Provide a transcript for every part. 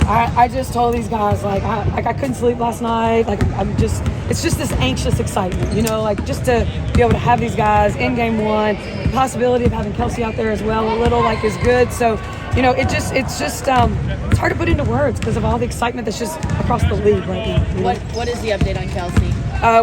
I just told these guys, I couldn't sleep last night. It's just this anxious excitement, just to be able to have these guys in game one. The possibility of having Kelsey out there as well, is good. So, it's hard to put into words because of all the excitement that's just across the league right now. What is the update on Kelsey?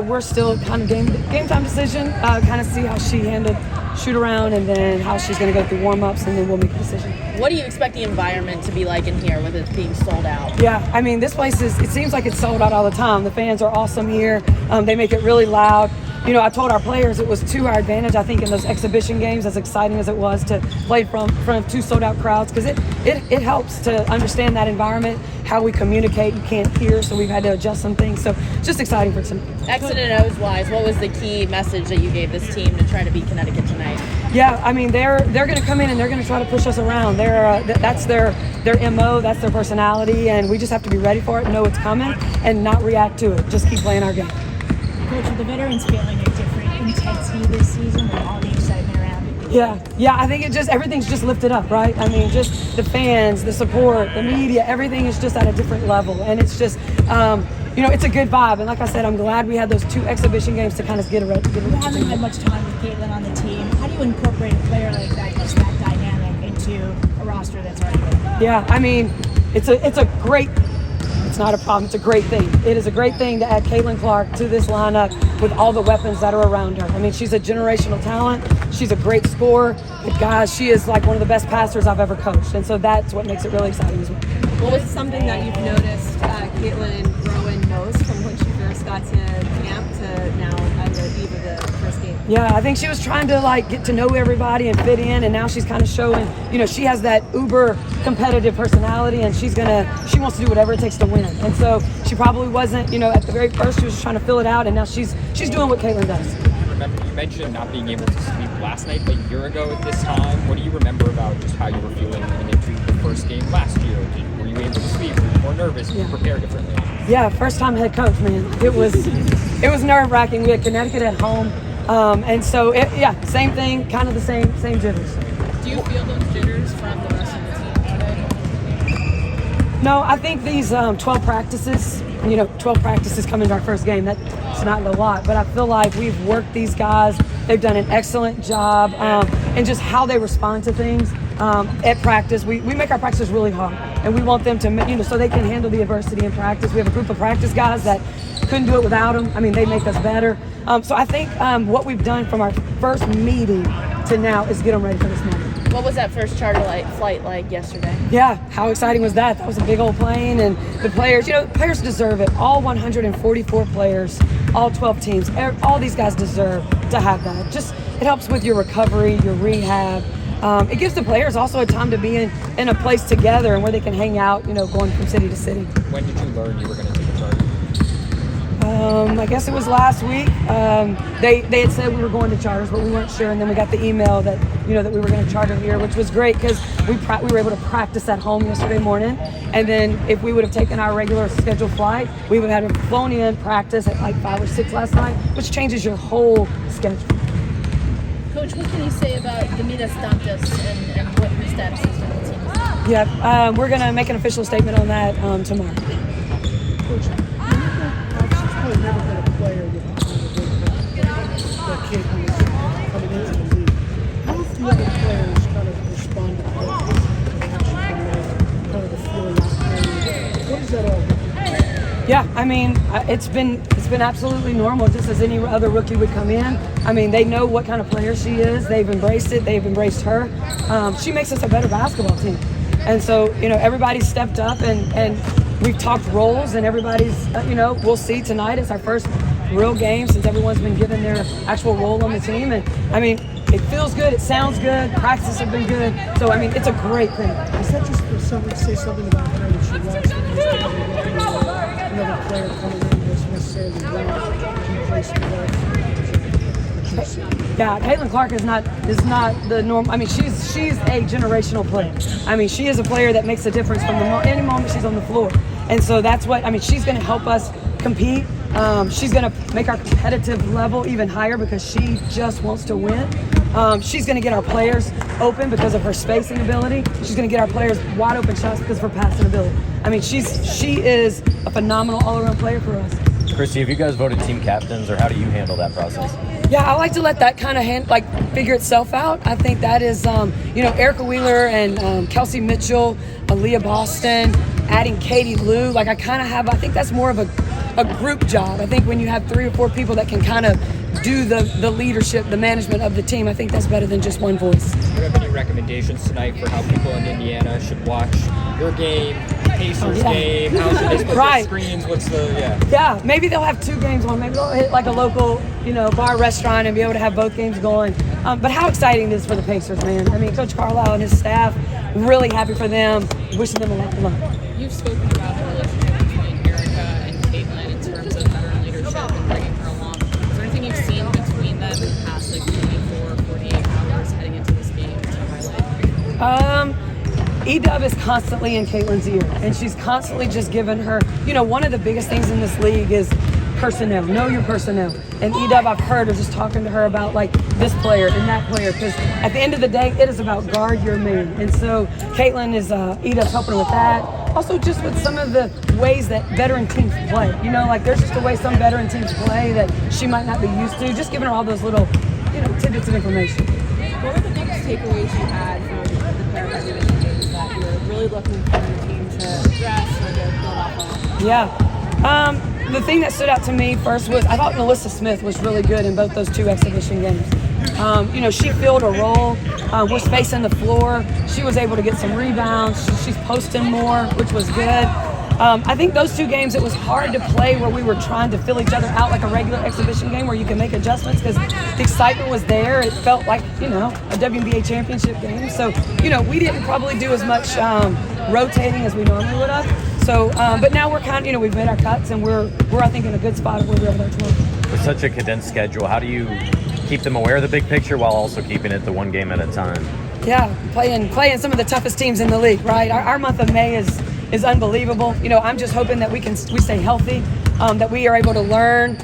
We're still kind of game time decision, kind of see how she handled shoot around and then how she's going to go through warm-ups, and then we'll make a decision. What do you expect the environment to be like in here with it being sold out? Yeah, I mean, this place it seems like it's sold out all the time. The fans are awesome here. They make it really loud. I told our players it was to our advantage, I think, in those exhibition games, as exciting as it was to play in front of two sold-out crowds, because it helps to understand that environment, how we communicate. You can't hear, so we've had to adjust some things. So just exciting for some. X's and O's wise, what was the key message that you gave this team to try to beat Connecticut tonight? Yeah, I mean, they're going to come in and they're going to try to push us around. That's their MO, that's their personality, and we just have to be ready for it, know it's coming, and not react to it. Just keep playing our game. Coach, are the veterans feeling a different intensity this season with all the excitement around it? Yeah, I think everything's just lifted up, right? I mean, just the fans, the support, the media, everything is just at a different level, and it's just, it's a good vibe. And like I said, I'm glad we had those two exhibition games to kind of get it ready. You haven't had much time with Caitlin on the team. How do you incorporate a player like that, just that dynamic, into a roster that's already good? Yeah, I mean, it's not a problem. It's a great thing. It is a great thing to add Caitlin Clark to this lineup with all the weapons that are around her. I mean, she's a generational talent. She's a great scorer. But guys, she is like one of the best passers I've ever coached. And so that's what makes it really exciting as well. What was something that you've noticed Caitlin growing most from when she first got to camp to now at the eve of the first game? Yeah, I think she was trying to get to know everybody and fit in, and now she's kind of showing, she has that uber competitive personality, and she wants to do whatever it takes to win. And so she probably wasn't, at the very first she was trying to fill it out, and now she's doing what Caitlin does. You mentioned not being able to sleep last night, but a year ago at this time, what do you remember about just how you were feeling into the first game last year? Were you able to sleep? Were you more nervous? Were you prepared differently? Yeah, first time head coach, man. It was nerve-wracking. We had Connecticut at home. And so, same thing, kind of the same jitters. Do you feel those jitters from the rest of the team? No, I think these 12 practices, 12 practices coming to our first game, that's not a lot, but I feel like we've worked these guys. They've done an excellent job, and just how they respond to things at practice. We make our practices really hard, and we want them to, so they can handle the adversity in practice. We have a group of practice guys that couldn't do it without them. I mean, they make us better. So I think what we've done from our first meeting to now is get them ready for this moment. What was that first charter flight like yesterday? Yeah, how exciting was that? That was a big old plane, and the players, players deserve it. All 144 players, all 12 teams, all these guys deserve to have that. It helps with your recovery, your rehab. It gives the players also a time to be in a place together and where they can hang out, going from city to city. When did you learn you were going to take a charter? I guess it was last week. They had said we were going to charters, but we weren't sure. And then we got the email that that we were going to charter here, which was great because we were able to practice at home yesterday morning. And then if we would have taken our regular scheduled flight, we would have had flown in, practice at 5 or 6 last night, which changes your whole schedule. Coach, what can you say about the Midas Dantas and what her status is for the team? Yeah, we're going to make an official statement on that tomorrow. Coach, she's never been a player with that kid who was coming into the league. How have the other players kind of responded to that? How she came in, kind of the feeling out. What is that all about? Yeah, I mean, it's been absolutely normal, just as any other rookie would come in. I mean, they know what kind of player she is. They've embraced it. They've embraced her. She makes us a better basketball team. And so, everybody's stepped up and we've talked roles, and everybody's, we'll see tonight. It's our first real game since everyone's been given their actual role on the team. And, I mean, it feels good. It sounds good. Practices have been good. So, I mean, it's a great thing. Is that just for someone to say something about her that she likes? Another player coming in that's necessarily well replaced Yeah, Caitlin Clark is not the norm. I mean, she's a generational player. I mean, she is a player that makes a difference from any moment she's on the floor. And so that's what, I mean, she's going to help us compete. She's going to make our competitive level even higher because she just wants to win. She's going to get our players open because of her spacing ability. She's going to get our players wide open shots because of her passing ability. I mean, she is a phenomenal all-around player for us. Christie, have you guys voted team captains, or how do you handle that process? Yeah, I like to let that kind of figure itself out. I think that is, Erica Wheeler and Kelsey Mitchell, Aaliyah Boston, adding Katie Lou. I think that's more of a group job. I think when you have 3 or 4 people that can kind of do the leadership, the management of the team, I think that's better than just one voice. Do you have any recommendations tonight for how people in Indiana should watch your game, Pacers game? How should they put their screens? What's the Yeah, maybe they'll have 2 games on. Maybe they'll hit a local, bar, restaurant, and be able to have both games going. But how exciting it is for the Pacers, man. I mean, Coach Carlisle and his staff, really happy for them. Wishing them a lot of luck. You've spoken about the relationship between Erica and Caitlin in terms of veteran leadership and bringing her along. Is there anything you've seen between them in the past 24, 48 hours heading into this game to highlight? E-Dub is constantly in Caitlin's ear, and she's constantly just giving her, one of the biggest things in this league is personnel, know your personnel. And E-Dub, I've heard her just talking to her about this player and that player, because at the end of the day, it is about guard your man. And so Caitlin is, E-Dub's helping her with that. Also just with some of the ways that veteran teams play. There's just a way some veteran teams play that she might not be used to, just giving her all those little, tidbits of information. What were the biggest takeaways you had from the pair of exhibition games that you're really looking for the team to address or to build off of? Yeah. The thing that stood out to me first was I thought Melissa Smith was really good in both those 2 exhibition games. She filled a role. We're spacing the floor. She was able to get some rebounds. She's posting more, which was good. I think those 2 games, it was hard to play where we were trying to fill each other out like a regular exhibition game where you can make adjustments because the excitement was there. It felt like, a WNBA championship game. So, we didn't probably do as much rotating as we normally would have. So, but now we're kind of, we've made our cuts and we're I think in a good spot of where we're over there tomorrow. With such a condensed schedule, how do you keep them aware of the big picture while also keeping it the one game at a time? Yeah, playing some of the toughest teams in the league, right? Our month of May is unbelievable. I'm just hoping that we stay healthy, that we are able to learn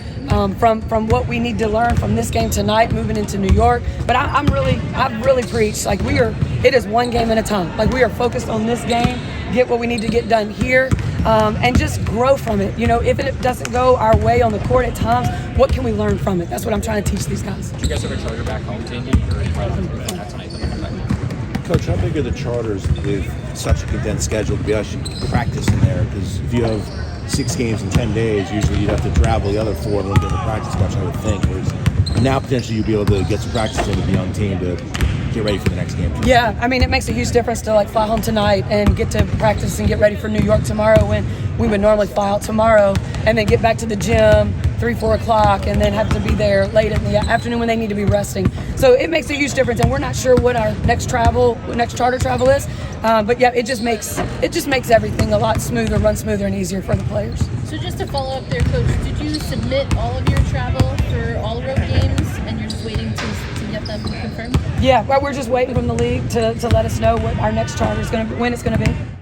from what we need to learn from this game tonight, moving into New York. But I've really preached it is one game at a time. We are focused on this game, get what we need to get done here, and just grow from it. If it doesn't go our way on the court at times, what can we learn from it? That's what I'm trying to teach these guys. Did you guys have a charter back home to Indy? Or tonight? Coach, how big are the charters with such a condensed schedule to be actually practice in there? Because if you have 6 games in 10 days, usually you'd have to travel the other 4 and don't get to practice much, I would think. Whereas now potentially you'll be able to get some practice in to be on the team to get ready for the next game. Yeah, I mean, it makes a huge difference to fly home tonight and get to practice and get ready for New York tomorrow when we would normally fly out tomorrow and then get back to the gym 3-4 o'clock and then have to be there late in the afternoon when they need to be resting. So it makes a huge difference, and we're not sure what our next charter travel is. But yeah, it just makes everything a lot smoother, run smoother, and easier for the players. So just to follow up there, Coach, did you submit all of your travel for all road games and you're just waiting to get them confirmed? Yeah, well, we're just waiting from the league to let us know what our next charter is going to be, when it's going to be.